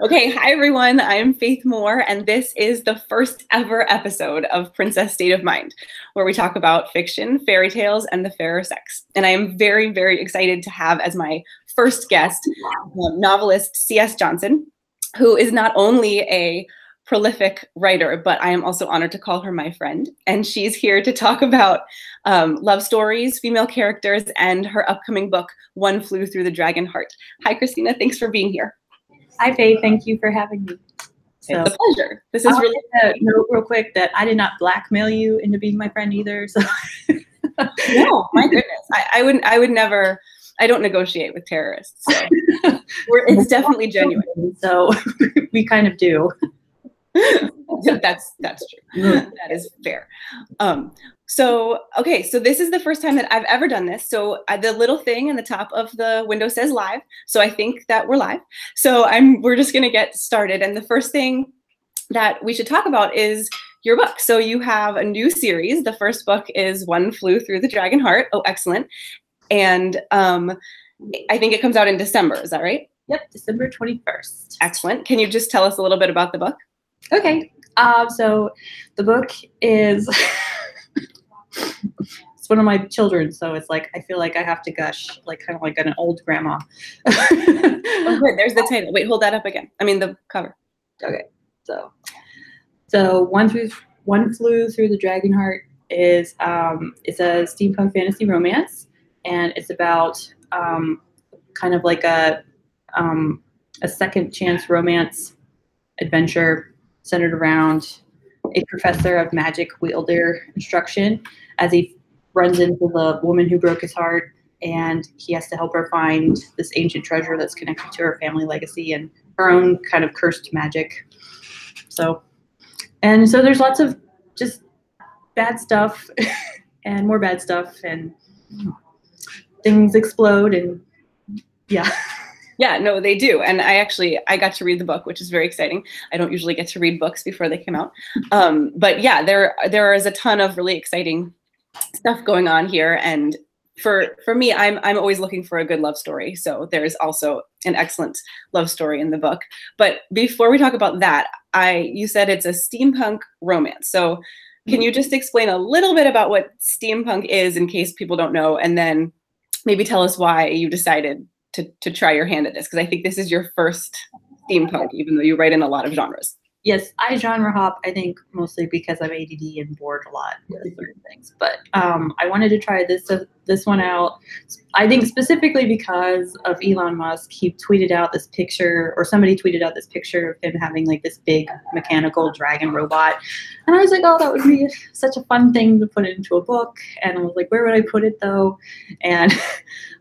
Okay, hi everyone. I'm Faith Moore, and this is the first ever episode of Princess State of Mind, where we talk about fiction, fairy tales, and the fairer sex. And I am very, very excited to have as my first guest novelist C.S. Johnson, who is not only a prolific writer, but I am also honored to call her my friend. And she's here to talk about love stories, female characters, and her upcoming book, One Flew Through the Dragon Heart. Hi, Christina. Thanks for being here. Hi, Faye. Thank you for having me. So, it's a pleasure. This is really note real quick that I did not blackmail you into being my friend either. So no, my goodness, I would never. I don't negotiate with terrorists. So it's definitely genuine. So we kind of do. That's true. That is fair. So this is the first time that I've ever done this. So the little thing in the top of the window says live. So I think that we're live. So we're just gonna get started. And the first thing that we should talk about is your book. So you have a new series. The first book is One Flew Through the Dragon Heart. Oh, excellent. And I think it comes out in December. Is that right? Yep, December 21st. Excellent. Can you just tell us a little bit about the book? Okay. So the book is it's one of my children, so it's like I feel like I have to gush, like kind of like an old grandma. Oh, good. There's the title. Wait, hold that up again. I mean the cover. Okay. So One Flew Through the Dragon Heart is it's a steampunk fantasy romance, and it's about kind of like a second chance romance adventure centered around a professor of magic wielder instruction as he runs into the woman who broke his heart, and he has to help her find this ancient treasure that's connected to her family legacy and her own kind of cursed magic. So there's lots of just bad stuff and more bad stuff, and things explode, and yeah. Yeah, no, they do. And I got to read the book, which is very exciting. I don't usually get to read books before they come out. But yeah, there is a ton of really exciting stuff going on here. And for me, I'm always looking for a good love story. So there's also an excellent love story in the book. But before we talk about that, you said it's a steampunk romance. So can you just explain a little bit about what steampunk is in case people don't know, and then maybe tell us why you decided to try your hand at this, because I think this is your first steampunk, even though you write in a lot of genres. Yes, I genre hop, I think mostly because I'm ADD and bored a lot with certain things. But I wanted to try this one out, I think specifically because of Elon Musk. He tweeted out this picture, or somebody tweeted out this picture of him having like this big mechanical dragon robot. And I was like, oh, that would be such a fun thing to put into a book. And I was like, where would I put it though? And I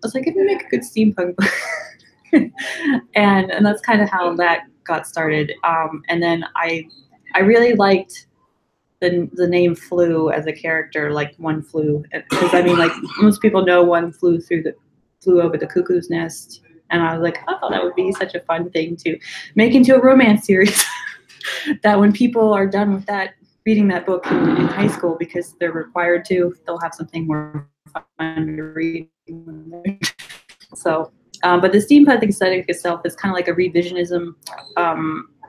was like, it would make a good steampunk book. and that's kind of how that got started. And then I really liked the name Flew as a character, like one flew, because I mean, like most people know one flew over the cuckoo's nest, and I was like, oh, that would be such a fun thing to make into a romance series. That when people are done with that, reading that book in high school, because they're required to, they'll have something more fun to read. So. But the steampunk aesthetic itself is kind of like a revisionism.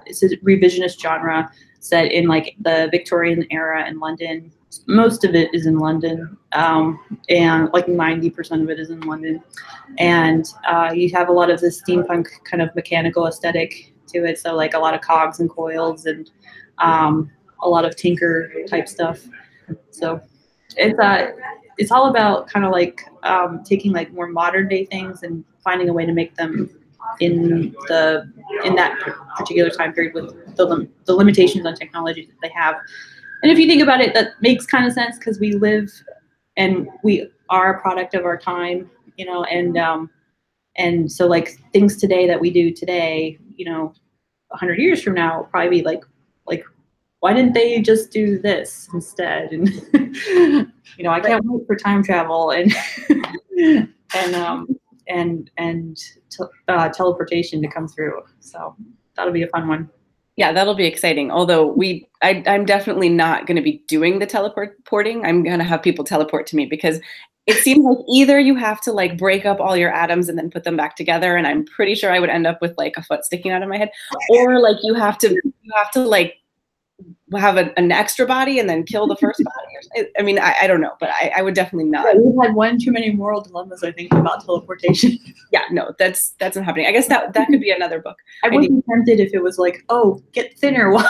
It's a revisionist genre set in like the Victorian era in London. Most of it is in London, and like 90% of it is in London. And you have a lot of this steampunk kind of mechanical aesthetic to it. So like a lot of cogs and coils, and a lot of tinker type stuff. So it's all about kind of like taking like more modern day things and finding a way to make them in that particular time period with the limitations on technology that they have. And if you think about it, that makes kind of sense, because we live and we are a product of our time, you know, and so like things today that we do today, you know, 100 years from now will probably be like why didn't they just do this instead? And you know, I can't wait for time travel and teleportation to come through. So that'll be a fun one. Yeah, that'll be exciting. Although I'm definitely not going to be doing the teleporting. I'm going to have people teleport to me, because it seems like either you have to like break up all your atoms and then put them back together, and I'm pretty sure I would end up with like a foot sticking out of my head, or like you have to like have an extra body and then kill the first body. I mean, I don't know, but I would definitely not. Yeah, we've had one too many moral dilemmas, I think, about teleportation. Yeah, no, that's not happening. I guess that could be another book. I would be tempted if it was like, oh, get thinner while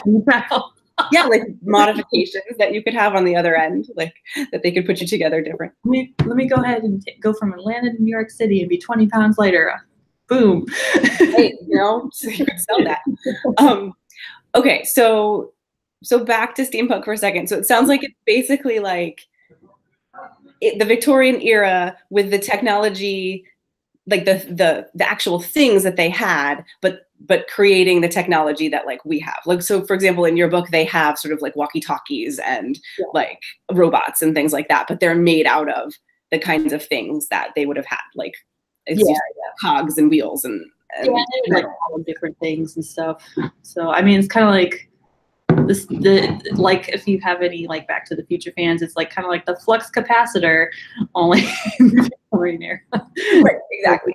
you travel. Yeah, like modifications that you could have on the other end, like that they could put you together different. Let me go ahead and go from Atlanta to New York City and be 20 pounds lighter. Boom. Hey, you know, so you could sell that. Okay, so back to steampunk for a second. So it sounds like it's basically like the Victorian era with the technology, like the actual things that they had, but creating the technology that like we have. Like, so for example, in your book, they have sort of like walkie-talkies and like robots and things like that, but they're made out of the kinds of things that they would have had, like cogs and wheels and like all different things and stuff. So I mean, it's kind of like like if you have any like Back to the Future fans, it's like kind of like the flux capacitor, only in the Victorian era. Right, exactly.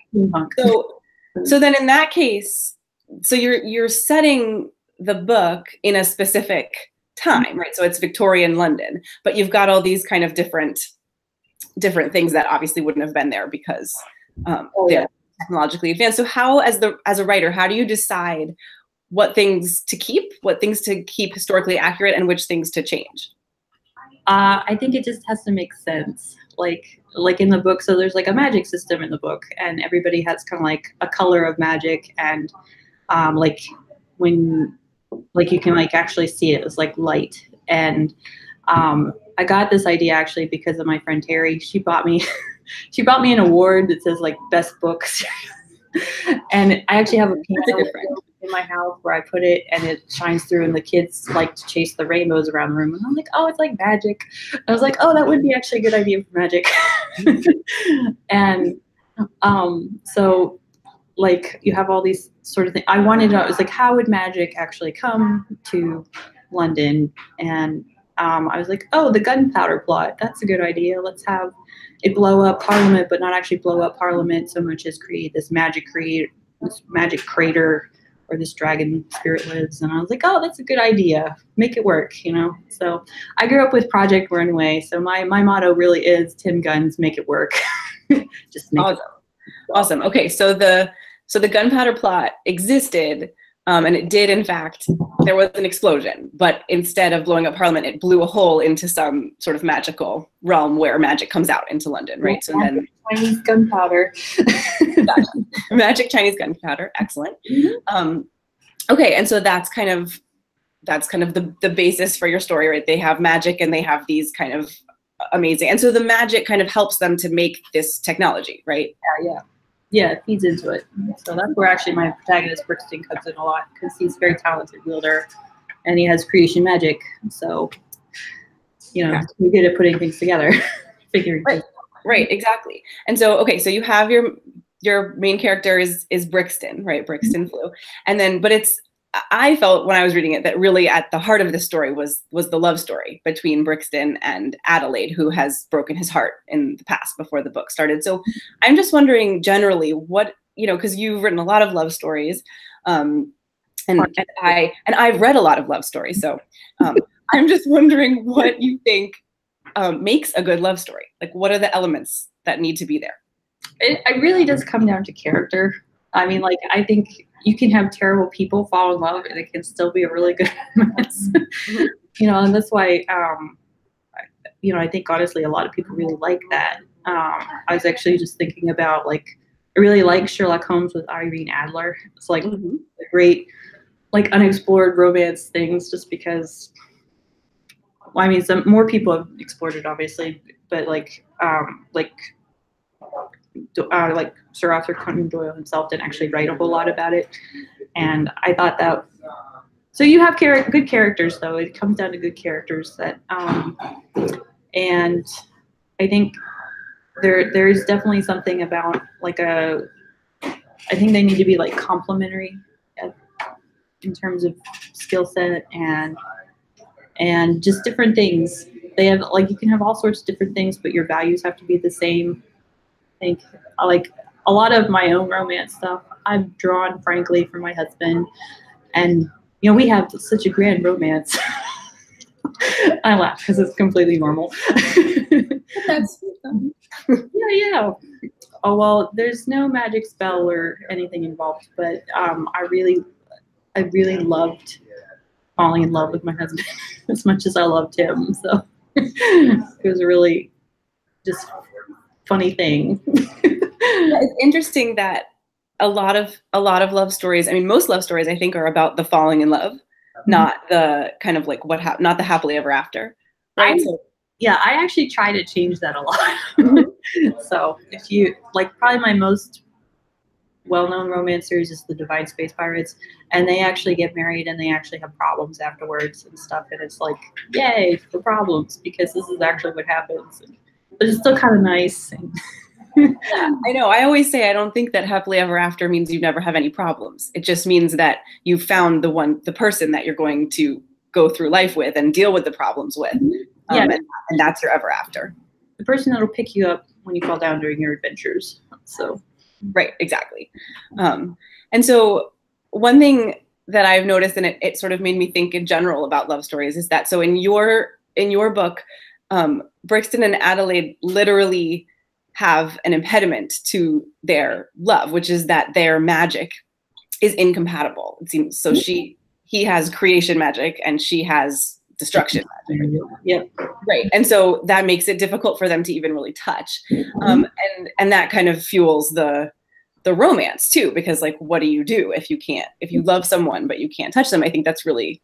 So then in that case, so you're setting the book in a specific time, right? So it's Victorian London, but you've got all these kind of different things that obviously wouldn't have been there because they're technologically advanced. So how, as a writer, how do you decide what things to keep historically accurate and which things to change? I think it just has to make sense. Like in the book, so there's like a magic system in the book, and everybody has kind of like a color of magic, and like when like you can like actually see it as like light. And I got this idea actually because of my friend Terry. She bought me an award that says like best books. And I actually have a piano in my house where I put it and it shines through, and the kids like to chase the rainbows around the room. And I'm like, oh, it's like magic. I was like, oh, that would be actually a good idea for magic. And so like you have all these sort of things. I wanted to know, it was like, how would magic actually come to London? And I was like, oh, the gunpowder plot. That's a good idea. Let's have it blow up Parliament, but not actually blow up Parliament so much as create this magic crater where this dragon spirit lives. And I was like, oh, that's a good idea. Make it work, you know? So I grew up with Project Runway. So my motto really is Tim Guns, make it work. Just make it work. Awesome. Okay, so the gunpowder plot existed, and it did, in fact, there was an explosion, but instead of blowing up Parliament, it blew a hole into some sort of magical realm where magic comes out into London, right? So then Chinese gunpowder. Magic Chinese gunpowder, excellent. Okay, and so that's kind of the basis for your story, right? They have magic and they have these kind of amazing, and so the magic kind of helps them to make this technology, right? Yeah, it feeds into it. So that's where actually my protagonist Brixton comes in a lot, because he's a very talented wielder and he has creation magic. So, you know, you're good at putting things together, figuring things out. Right, exactly. And so, okay, so you have your main character is Brixton, right? Brixton flew. And then, but I felt when I was reading it that really at the heart of the story was the love story between Brixton and Adelaide, who has broken his heart in the past before the book started. So I'm just wondering generally what, you know, because you've written a lot of love stories, and I've read a lot of love stories. So I'm just wondering what you think makes a good love story. Like, what are the elements that need to be there? It really does come down to character. I mean, like, I think you can have terrible people fall in love and it can still be a really good romance. You know, and that's why, you know, I think honestly a lot of people really like that. I was actually just thinking about, like, I really like Sherlock Holmes with Irene Adler. It's like a great, like, unexplored romance things, just because, well, I mean, some more people have explored it obviously, but like Sir Arthur Conan Doyle himself didn't actually write a whole lot about it. And I thought that, so you have good characters though. It comes down to good characters that, and I think there is definitely something about like I think they need to be like complementary in terms of skill set and just different things. they have like, you can have all sorts of different things, but your values have to be the same. I think like a lot of my own romance stuff I've drawn frankly from my husband, and we have such a grand romance. I laugh because it's completely normal. That's Yeah. Oh well, there's no magic spell or anything involved, but I really loved falling in love with my husband as much as I loved him. So it was a really just funny thing. It's interesting that a lot of love stories, I mean, most love stories I think are about the falling in love, not the kind of like not the happily ever after. Right? I actually try to change that a lot. So if you like, probably my most well-known romance series is the Divine Space Pirates, and they actually get married and they actually have problems afterwards and stuff, and it's like, yay for problems, because this is actually what happens. But it's still kind of nice. Yeah, I know. I always say I don't think that happily ever after means you never have any problems. It just means that you found the person that you're going to go through life with and deal with the problems with. And that's your ever after. The person that'll pick you up when you fall down during your adventures. So, right, exactly. And so one thing that I've noticed, and it sort of made me think in general about love stories, is that so in your book, Brixton and Adelaide literally have an impediment to their love, which is that their magic is incompatible. It seems so. He has creation magic and she has destruction magic. Yeah. Right. And so that makes it difficult for them to even really touch. And that kind of fuels the romance too, because like, what do you do if you love someone but you can't touch them? I think that's a really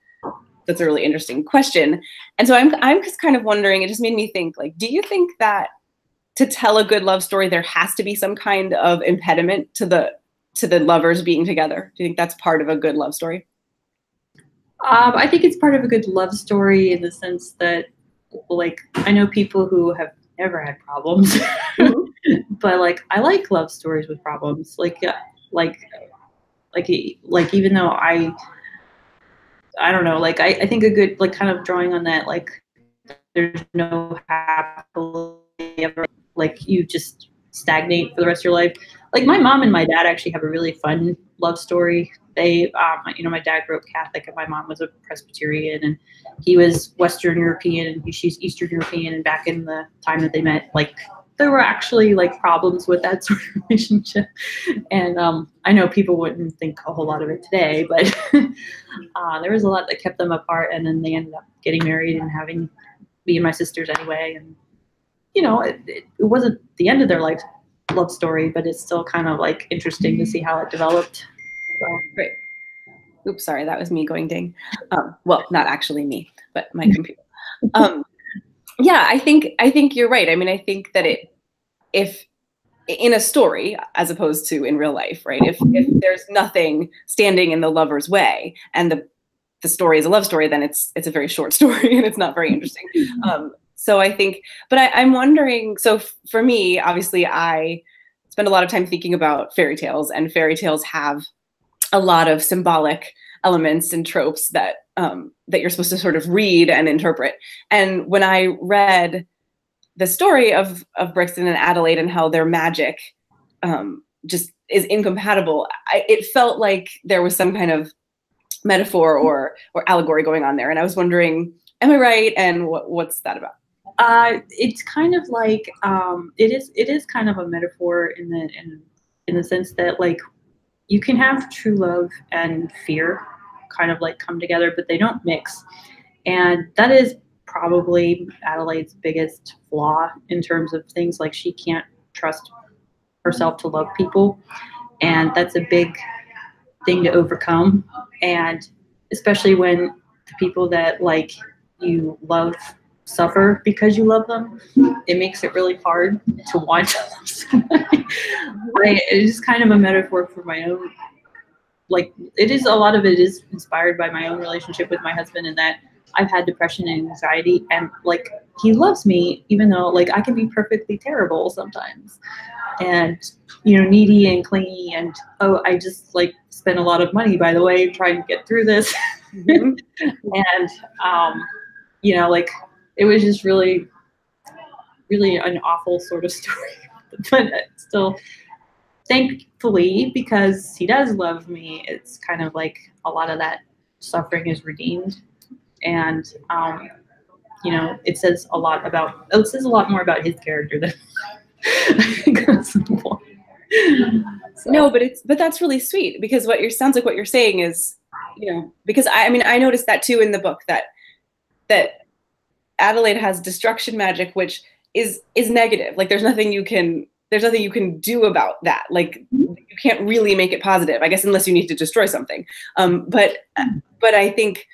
interesting question. And so I'm just kind of wondering, it just made me think, like, do you think that to tell a good love story, there has to be some kind of impediment to the lovers being together? Do you think that's part of a good love story? I think it's part of a good love story in the sense that, like, I know people who have never had problems, but like, I like love stories with problems. Like even though I don't know, like, I think a good, like, kind of drawing on that, like, there's no happily ever, like, you just stagnate for the rest of your life. Like, my mom and my dad actually have a really fun love story. They, my dad grew up Catholic and my mom was a Presbyterian, and he was Western European and she's Eastern European. And back in the time that they met, like, there were actually like problems with that sort of relationship. And I know people wouldn't think a whole lot of it today, but there was a lot that kept them apart. And then they ended up getting married and having me and my sisters anyway. And it wasn't the end of their life love story, but it's still kind of like interesting to see how it developed. So. Great. Oops, sorry, that was me going ding. Well, not actually me, but my computer. Yeah, I think you're right. I mean, I think that if in a story, as opposed to in real life, right? If there's nothing standing in the lover's way, and the story is a love story, then it's a very short story and it's not very interesting. So I think, but I'm wondering, so for me, obviously I spend a lot of time thinking about fairy tales, and fairy tales have a lot of symbolic elements and tropes that you're supposed to sort of read and interpret. And when I read the story of Brixton and Adelaide and how their magic just is incompatible, it felt like there was some kind of metaphor or allegory going on there. And I was wondering, am I right? And what's that about? It's kind of like it is kind of a metaphor in the sense that, like, you can have true love and fear kind of like come together, but they don't mix. And that is probably Adelaide's biggest flaw in terms of things, like she can't trust herself to love people. And that's a big thing to overcome. And especially when the people that like you love suffer because you love them, it makes it really hard to want to love somebody. It is kind of a metaphor for my own, like, it is, a lot of it is inspired by my own relationship with my husband, and that I've had depression and anxiety, and like, he loves me even though, like, I can be perfectly terrible sometimes, and needy and clingy, and I just like spent a lot of money, by the way, trying to get through this. And like, it was just really, really an awful sort of story. But still, thankfully, because he does love me, it's kind of like a lot of that suffering is redeemed. And, you know, it says a lot more about his character than I think that's the point. So. No, but that's really sweet, because sounds like what you're saying is, you know, because I mean, I noticed that too in the book, that Adelaide has destruction magic, which is negative. Like there's nothing you can do about that. Like you can't really make it positive, I guess, unless you need to destroy something. But I think,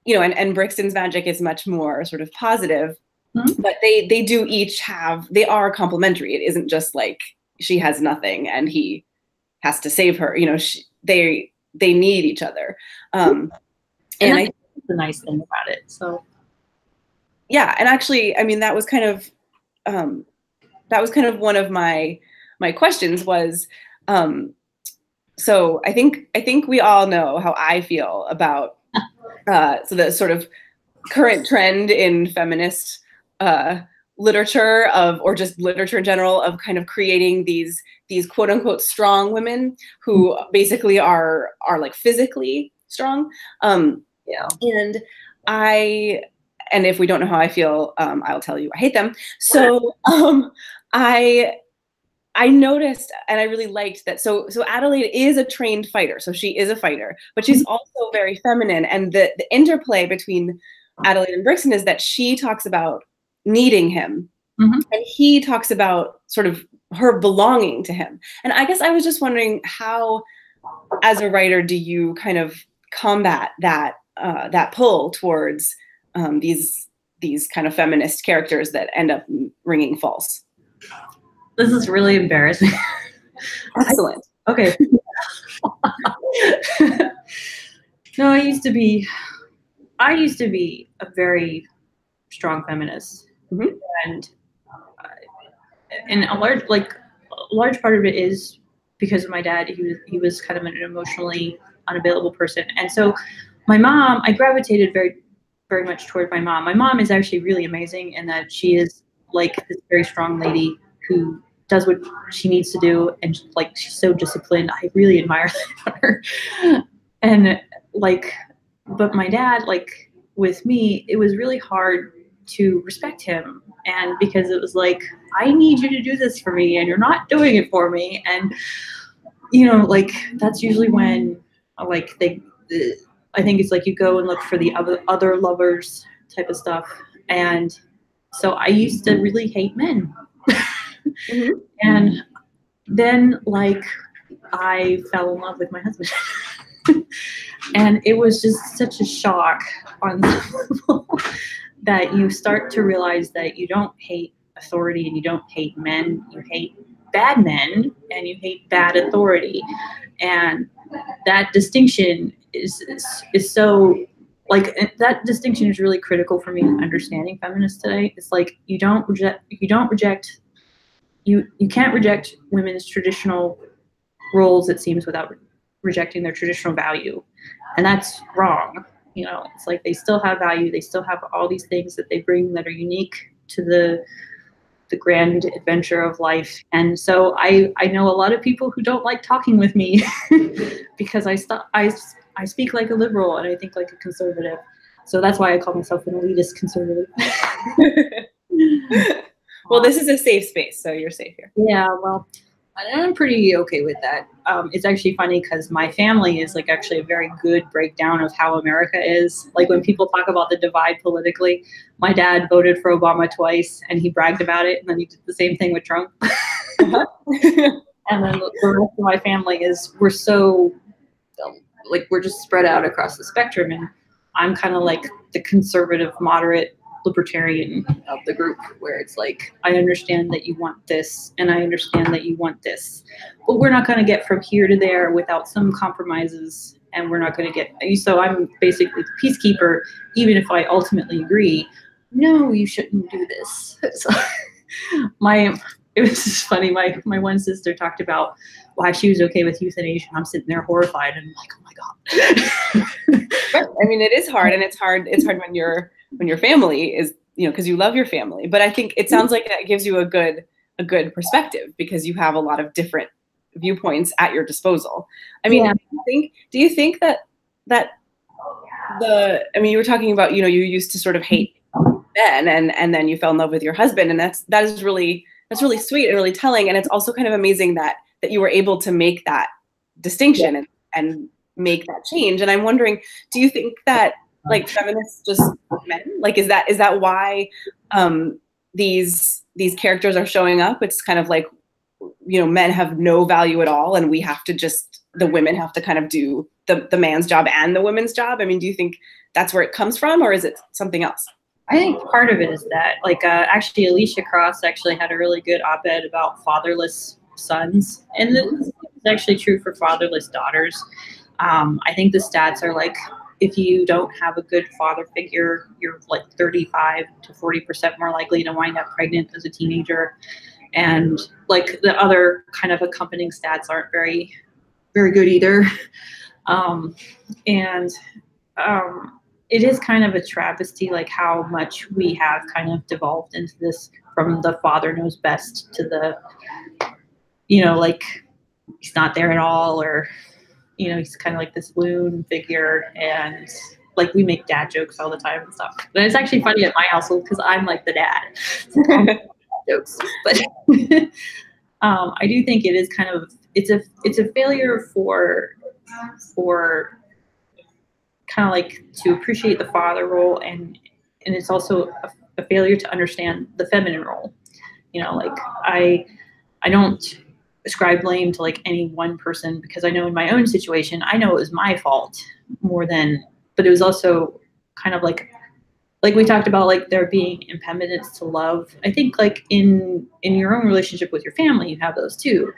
you know, and Brixton's magic is much more sort of positive, but they do each they are complementary. It isn't just like she has nothing and he has to save her. You know, they need each other. And I think that's the nice thing about it. So yeah, and actually, I mean, that was kind of one of my questions was, so I think we all know how I feel about so the sort of current trend in feminist literature or just literature in general, of kind of creating these quote unquote strong women who basically are like physically strong. yeah. And if we don't know how I feel, I'll tell you I hate them. So I noticed, and I really liked that. So Adelaide is a trained fighter. So she is a fighter, but she's also very feminine. And the interplay between Adelaide and Brixton is that she talks about needing him, and he talks about sort of her belonging to him. And I guess I was just wondering, how, as a writer, do you kind of combat that pull towards these kind of feminist characters that end up ringing false? This is really embarrassing. Excellent. Okay. No, I used to be a very strong feminist, and a large part of it is because of my dad. He was kind of an emotionally unavailable person, and so my mom, I gravitated very, very much toward my mom. My mom is actually really amazing in that she is like this very strong lady who does what she needs to do, and like she's so disciplined. I really admire that about her. And like, but my dad, like with me, it was really hard to respect him, and because it was like, I need you to do this for me, and you're not doing it for me, and you know, like that's usually when like I think it's like you go and look for the other lovers type of stuff, and so I used to really hate men. And then like I fell in love with my husband. And it was just such a shock on the level that you start to realize that you don't hate authority and you don't hate men, you hate bad men and you hate bad authority. And that distinction is so, like, that distinction is really critical for me in understanding feminists today. It's like you can't reject women's traditional roles, it seems, without rejecting their traditional value. And that's wrong. You know, it's like they still have value. They still have all these things that they bring that are unique to the grand adventure of life. And so I know a lot of people who don't like talking with me because I speak like a liberal and I think like a conservative. So that's why I call myself an elitist conservative. Well, this is a safe space, so you're safe here. Yeah, well, I'm pretty okay with that. It's actually funny because my family is like actually a very good breakdown of how America is. Like when people talk about the divide politically, my dad voted for Obama twice and he bragged about it, and then he did the same thing with Trump. And then the rest of my family we're so, like, we're just spread out across the spectrum, and I'm kind of like the conservative, moderate libertarian of the group, where it's like, I understand that you want this and I understand that you want this, but we're not going to get from here to there without some compromises, and we're not going to get, so I'm basically the peacekeeper, even if I ultimately agree, no, you shouldn't do this. So it was just funny, my one sister talked about why she was okay with euthanasia, and I'm sitting there horrified, and I'm like, oh my God. I mean, it is hard, and it's hard when your family is you know, because you love your family. But I think it sounds like that gives you a good perspective, because you have a lot of different viewpoints at your disposal. I mean, Yeah. do you think that I mean, you were talking about, you know, you used to sort of hate men, and then you fell in love with your husband, and that's really sweet and really telling. And it's also kind of amazing that you were able to make that distinction and make that change. And I'm wondering, do you think that like feminists just men? Like, is that why these characters are showing up? It's kind of like, you know, men have no value at all, and we have to the women have to kind of do the man's job and the women's job. I mean, do you think that's where it comes from, or is it something else? I think part of it is that, like, actually, Alicia Cross actually had a really good op-ed about fatherless sons, and this is actually true for fatherless daughters. I think the stats are like, if you don't have a good father figure, you're like 35 to 40% more likely to wind up pregnant as a teenager. And like the other kind of accompanying stats aren't very, very good either. It is kind of a travesty, like how much we have kind of devolved into this, from the father knows best to the, you know, like he's not there at all, or, you know, he's kind of like this loon figure, and like we make dad jokes all the time and stuff. But it's actually funny at my household because I'm like the dad. Jokes, but I do think it is kind of, it's a failure for kind of like to appreciate the father role, and it's also a failure to understand the feminine role. You know, like I don't ascribe blame to like any one person, because I know in my own situation, I know it was my fault more than, but it was also kind of like we talked about, like there being impediments to love. I think like in your own relationship with your family, you have those too.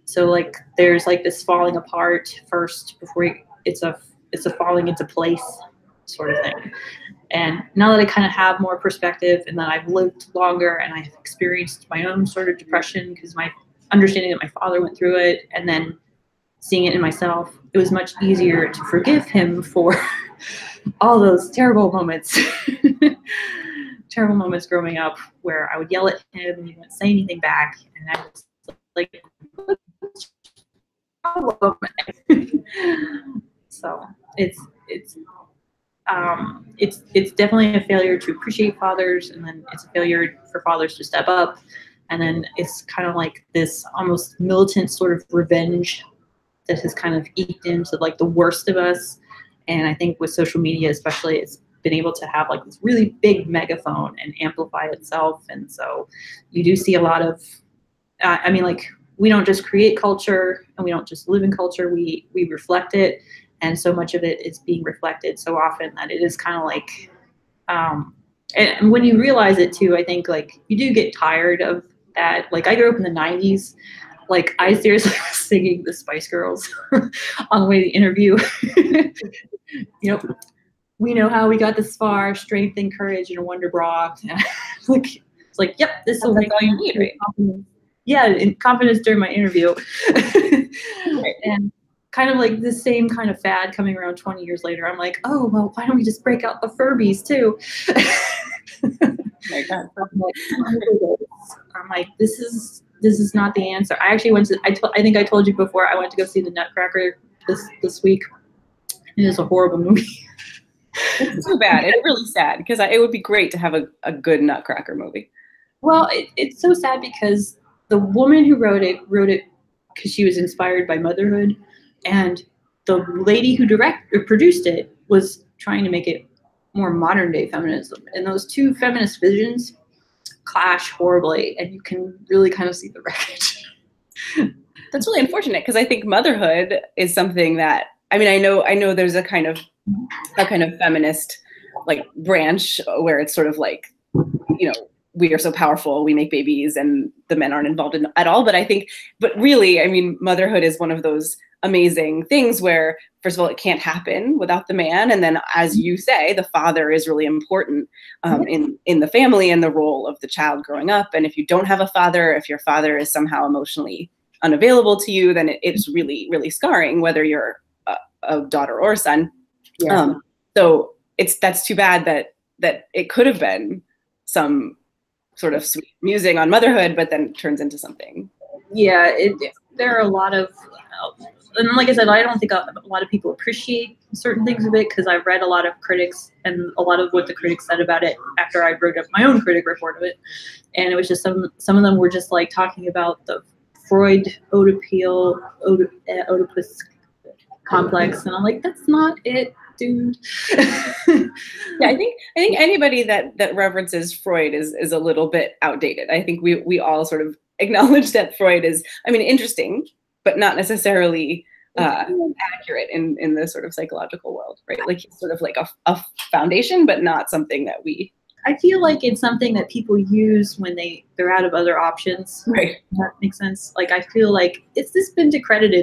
So like there's like this falling apart first before it's a falling into place sort of thing. And now that I kind of have more perspective, and that I've lived longer, and I've experienced my own sort of depression, because my understanding that my father went through it, and then seeing it in myself, it was much easier to forgive him for all those terrible moments. Terrible moments growing up where I would yell at him and he wouldn't say anything back, and I was like, what's your problem? So it's definitely a failure to appreciate fathers, and then it's a failure for fathers to step up, and then it's kind of like this almost militant sort of revenge that has kind of eked into like the worst of us. And I think with social media especially, it's been able to have like this really big megaphone and amplify itself. And so you do see a lot of, I mean, like we don't just create culture, and we don't just live in culture, we reflect it. And so much of it is being reflected so often that it is kind of like, and when you realize it too, I think like you do get tired of that. Like I grew up in the 90s. Like I seriously was singing the Spice Girls on the way to the interview. You know, we know how we got this far, strength and courage and a wonder bra. Like, it's like, yep, this will make all you need, right? Confidence. Yeah, and confidence during my interview. And kind of like the same kind of fad coming around 20 years later. I'm like, oh, well, why don't we just break out the Furbies too? My God. I'm like, this is not the answer. I actually went to, I think I told you before, I went to go see the Nutcracker this week. It is a horrible movie. It's too bad. It's really sad, because it would be great to have a good Nutcracker movie. Well, it's so sad because the woman who wrote it because she was inspired by motherhood, and the lady who produced it was trying to make it more modern day feminism. And those two feminist visions clash horribly, and you can really kind of see the wreckage. That's really unfortunate, because I think motherhood is something that, I mean, I know there's a kind of feminist like branch where it's sort of like, you know, we are so powerful, we make babies, and the men aren't involved in at all. But really, I mean, motherhood is one of those amazing things where, first of all, it can't happen without the man, and then, as you say, the father is really important in the family and the role of the child growing up. And if you don't have a father, if your father is somehow emotionally unavailable to you, then it's really, really scarring, whether you're a daughter or a son. Yeah. So that's too bad that that it could have been some sort of sweet musing on motherhood, but then turns into something. Yeah, there are a lot of, and like I said, I don't think a lot of people appreciate certain things of it, because I've read a lot of critics and a lot of what the critics said about it after I wrote up my own critic report of it, and it was just some of them were just like talking about the Freud Oedipus complex, and I'm like, that's not it, dude. Yeah, I think anybody that references Freud is a little bit outdated. I think we all sort of acknowledge that Freud is, I mean, interesting, but not necessarily accurate in the sort of psychological world, right? Like he's sort of like a foundation, but not something that we. I feel like it's something that people use when they're out of other options. Right. Does that make sense? Like, I feel like, it's this been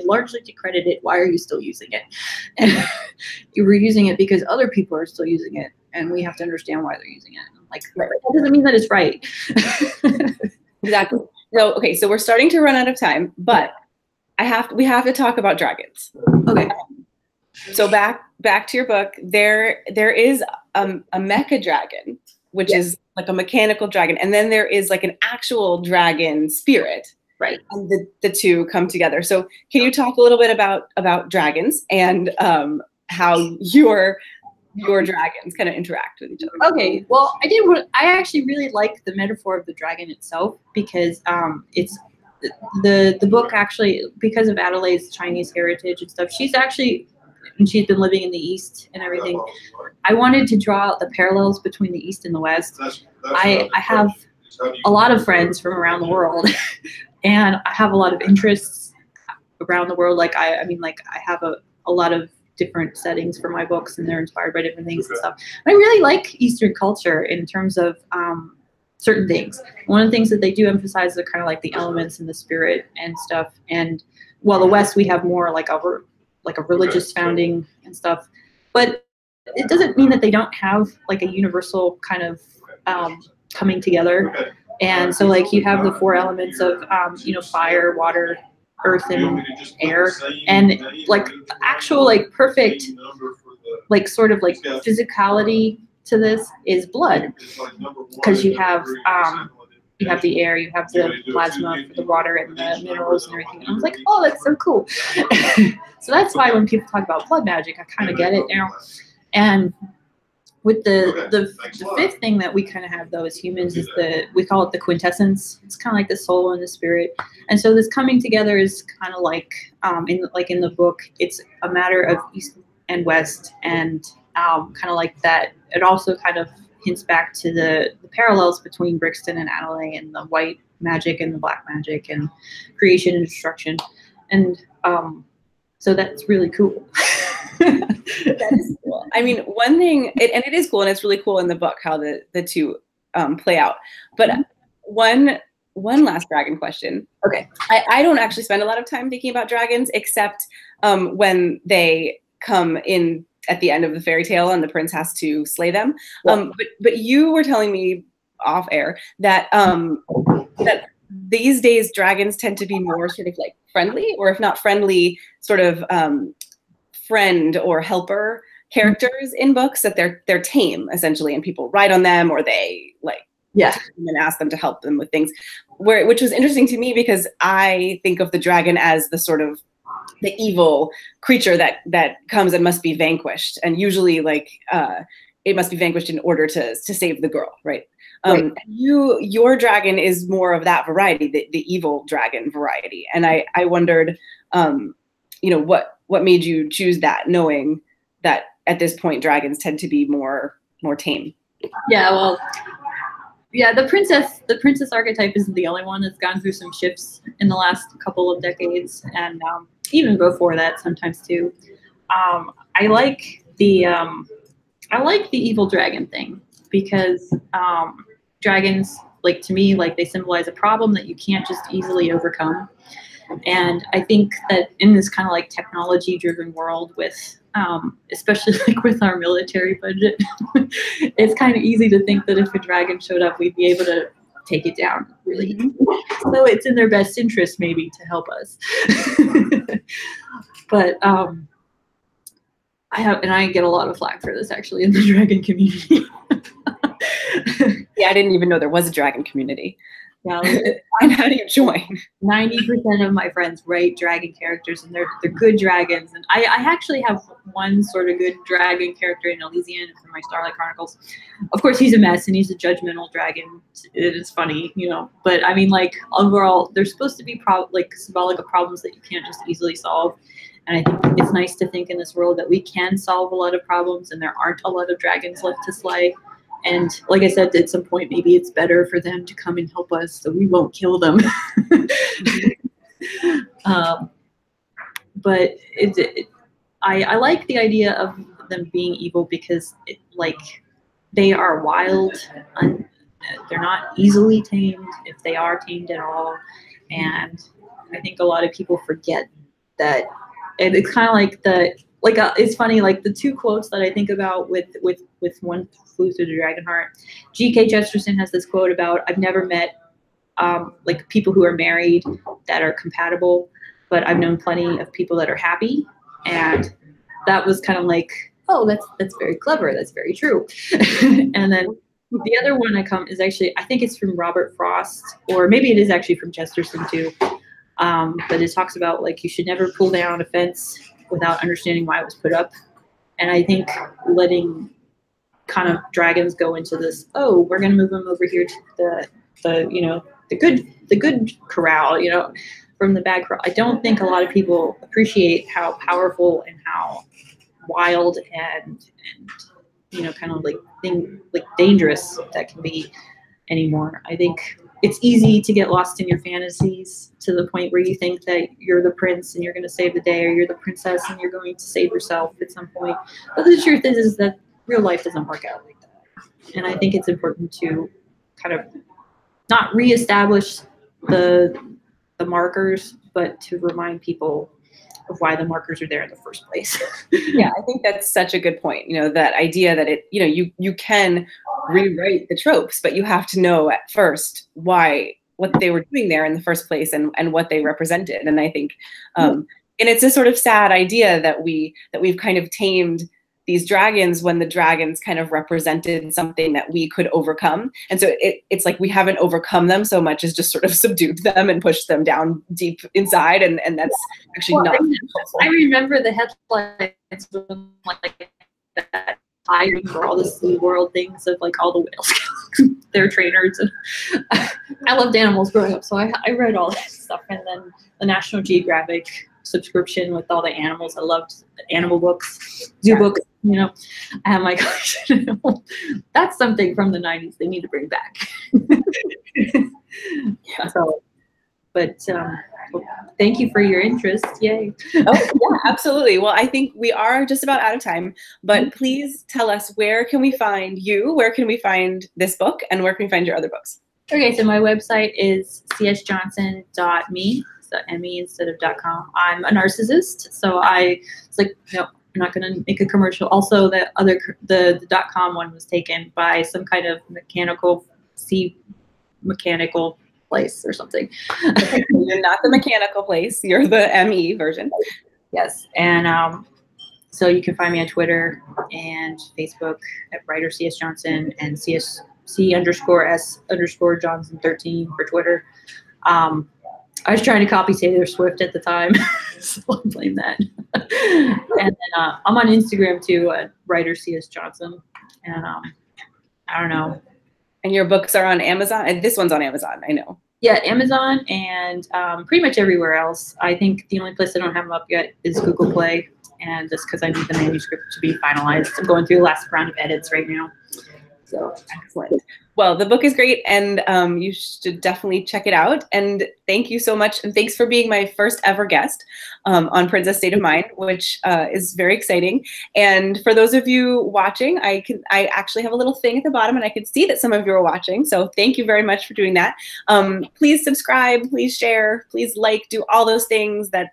largely decredited. Why are you still using it? And you were using it because other people are still using it, and we have to understand why they're using it. Like, right. That doesn't mean that it's right. Exactly. So, okay, so we're starting to run out of time, but we have to talk about dragons. Okay. So back to your book, there is a mecha dragon, which is like a mechanical dragon, and then there is like an actual dragon spirit. Right. And the two come together. So can you talk a little bit about dragons and how your dragons kind of interact with each other? Okay. Well, I actually really like the metaphor of the dragon itself, because it's the book actually, because of Adelaide's Chinese heritage and stuff, and she's been living in the East and everything, I wanted to draw out the parallels between the East and the West. I have a lot of friends from around the world, and I have a lot of interests around the world. Like I have a lot of different settings for my books, and they're inspired by different things and stuff. I really like Eastern culture in terms of certain things. One of the things that they do emphasize are kind of like the elements and the spirit and stuff. And while the West, we have more like a religious founding and stuff, but it doesn't mean that they don't have like a universal kind of coming together. And so like you have the four elements of fire, water, earth, and air, and like actual like perfect like sort of like physicality to this is blood, because you have the air, you have the plasma for the water and the minerals and everything. And I was like, oh, that's so cool. So that's why when people talk about blood magic, I kind of get it now. And with the fifth thing that we kind of have though as humans is we call it the quintessence. It's kind of like the soul and the spirit. And so this coming together is kind of like in the book, it's a matter of East and West, and kind of like that. It also kind of hints back to the parallels between Brixton and Adelaide, and the white magic and the black magic, and creation and destruction. And so that's really cool. That is cool. I mean, one thing, and it is cool, and it's really cool in the book how the two play out. But one last dragon question. Okay. I don't actually spend a lot of time thinking about dragons, except when they come in at the end of the fairy tale and the prince has to slay them. Yeah. But you were telling me off air that that these days dragons tend to be more sort of like friendly, or if not friendly, sort of friend or helper characters in books, that they're tame essentially, and people ride on them, or they like and ask them to help them with things, which was interesting to me, because I think of the dragon as the sort of the evil creature that comes and must be vanquished, and usually like it must be vanquished in order to save the girl, right? Right. Your dragon is more of that variety, the evil dragon variety, and I wondered, what made you choose that, knowing that at this point dragons tend to be more tame. Yeah, well, yeah, the princess archetype isn't the only one that's gone through some shifts in the last couple of decades, and even before that sometimes too. I like the evil dragon thing, because dragons, like, to me, like, they symbolize a problem that you can't just easily overcome. And I think that in this kind of like technology driven world, with especially like with our military budget, it's kind of easy to think that if a dragon showed up, we'd be able to take it down really easily. So it's in their best interest maybe to help us. But and I get a lot of flack for this actually in the dragon community. Yeah, I didn't even know there was a dragon community. Yeah, And how do you join? 90% of my friends write dragon characters, and they're good dragons. And I actually have one sort of good dragon character in Elysian from my Starlight Chronicles. Of course, he's a mess, and he's a judgmental dragon. It is funny, you know. But I mean, like overall, they're supposed to be like symbolic of problems that you can't just easily solve. And I think it's nice to think in this world that we can solve a lot of problems, and there aren't a lot of dragons left to slay. And like I said, at some point, maybe it's better for them to come and help us so we won't kill them. But I like the idea of them being evil because they are wild. They're not easily tamed if they are tamed at all. And I think a lot of people forget that. And it's kind of like it's funny, like the two quotes that I think about with One Flew Through the Dragon Heart. G.K. Chesterton has this quote about, I've never met like people who are married that are compatible, but I've known plenty of people that are happy. And that was kind of like, oh, that's very clever. That's very true. And then the other one is actually, I think it's from Robert Frost, or maybe it is actually from Chesterton too. But it talks about like you should never pull down a fence without understanding why it was put up. And I think letting kind of dragons go into this, oh, we're going to move them over here to the good corral, you know, from the bad corral. I don't think a lot of people appreciate how powerful and how wild and you know, kind of like dangerous that can be anymore. I think it's easy to get lost in your fantasies to the point where you think that you're the prince and you're going to save the day, or you're the princess and you're going to save yourself at some point. But the truth is that real life doesn't work out like that. And I think it's important to kind of not reestablish the markers, but to remind people of why the markers are there in the first place. Yeah, I think that's such a good point. You know, that idea that you can rewrite the tropes, but you have to know at first what they were doing there in the first place and what they represented. And I think, and it's a sort of sad idea that we've kind of tamed these dragons when the dragons kind of represented something that we could overcome. And so it's like we haven't overcome them so much as just sort of subdued them and pushed them down deep inside. And that's actually not helpful. I remember the headlines when like that hiring for all the SeaWorld things of like all the whales, their trainers. And I loved animals growing up, so I read all that stuff. And then the National Geographic subscription with all the animals. I loved animal books, zoo books, you know. I have my collection. That's something from the 90s they need to bring back. Yeah. So, but thank you for your interest. Yay. Oh, yeah, absolutely. Well, I think we are just about out of time, but please tell us, where can we find you? Where can we find this book? And where can we find your other books? Okay, so my website is csjohnson.me. ME instead of .com. I'm a narcissist, so it's like, no, I'm not going to make a commercial. Also, the .com one was taken by some kind of mechanical place or something. You're not the mechanical place. You're the ME version. Yes, and so you can find me on Twitter and Facebook at writer CS Johnson and C_S_Johnson13 for Twitter. I was trying to copy Taylor Swift at the time, so I blame that. And then I'm on Instagram too, at writer CS Johnson. And I don't know. And your books are on Amazon? And this one's on Amazon, I know. Yeah, Amazon and pretty much everywhere else. I think the only place I don't have them up yet is Google Play, and just because I need the manuscript to be finalized. I'm going through the last round of edits right now. So excellent. Well, the book is great, and you should definitely check it out. And thank you so much. And thanks for being my first ever guest on Princess State of Mind, which is very exciting. And for those of you watching, I actually have a little thing at the bottom, and I could see that some of you are watching. So thank you very much for doing that. Please subscribe, please share, please like, do all those things that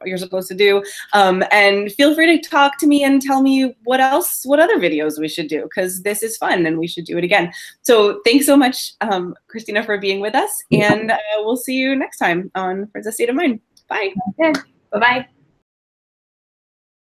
you're supposed to do, and feel free to talk to me and tell me what other videos we should do, because this is fun and we should do it again. So thanks so much, Christina, for being with us, and we'll see you next time on Princess State of Mind. Bye. Okay. Bye-bye.